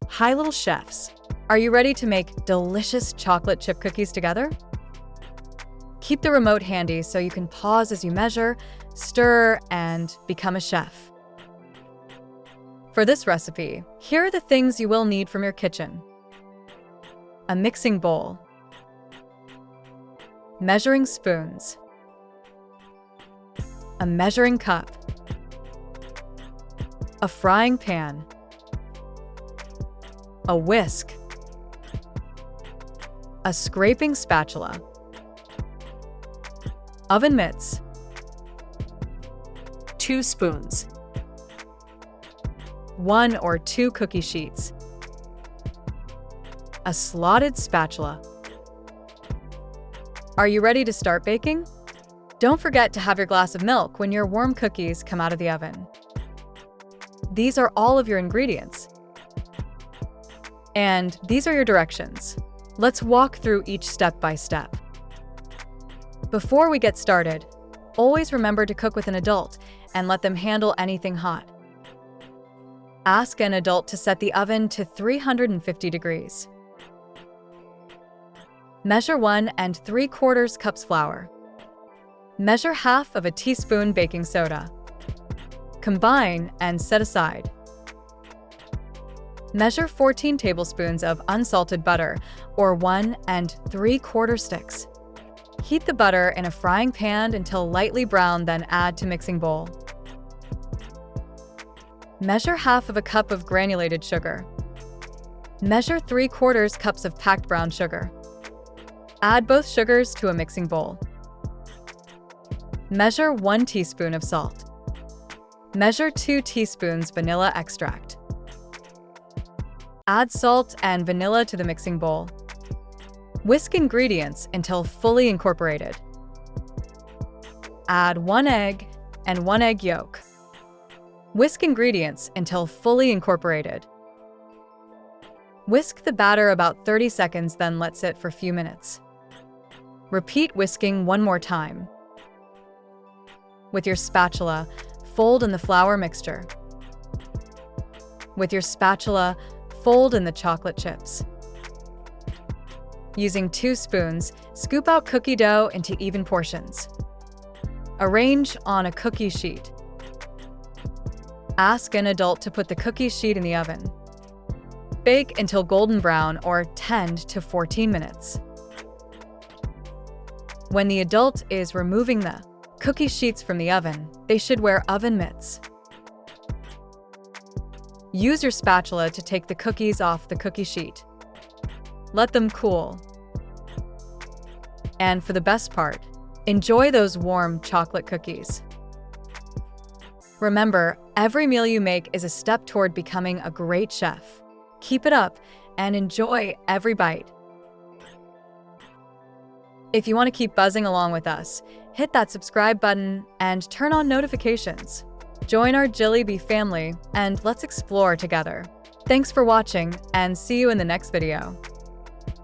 Hi, little chefs. Are you ready to make delicious chocolate chip cookies together? Keep the remote handy so you can pause as you measure, stir, and become a chef. For this recipe, here are the things you will need from your kitchen. A mixing bowl, measuring spoons, a measuring cup, a frying pan, a whisk, a scraping spatula, oven mitts, 2 spoons, 1 or 2 cookie sheets, a slotted spatula. Are you ready to start baking? Don't forget to have your glass of milk when your warm cookies come out of the oven. These are all of your ingredients. And these are your directions. Let's walk through each step by step. Before we get started, always remember to cook with an adult and let them handle anything hot. Ask an adult to set the oven to 350 degrees. Measure 1 3/4 cups flour. Measure half of a teaspoon baking soda. Combine and set aside. Measure 14 tablespoons of unsalted butter, or 1 3/4 sticks. Heat the butter in a frying pan until lightly brown, then add to mixing bowl. Measure half of a cup of granulated sugar. Measure 3/4 cups of packed brown sugar. Add both sugars to a mixing bowl. Measure 1 teaspoon of salt. Measure 2 teaspoons vanilla extract. Add salt and vanilla to the mixing bowl. Whisk ingredients until fully incorporated. Add 1 egg and 1 egg yolk. Whisk ingredients until fully incorporated. Whisk the batter about 30 seconds, then let sit for a few minutes. Repeat whisking one more time. With your spatula, fold in the flour mixture. With your spatula, fold in the chocolate chips. Using 2 spoons, scoop out cookie dough into even portions. Arrange on a cookie sheet. Ask an adult to put the cookie sheet in the oven. Bake until golden brown, or 10 to 14 minutes. When the adult is removing the cookie sheets from the oven, they should wear oven mitts. Use your spatula to take the cookies off the cookie sheet. Let them cool. And for the best part, enjoy those warm chocolate cookies. Remember, every meal you make is a step toward becoming a great chef. Keep it up and enjoy every bite. If you want to keep buzzing along with us, hit that subscribe button and turn on notifications. Join our Jilly family and let's explore together. Thanks for watching and see you in the next video.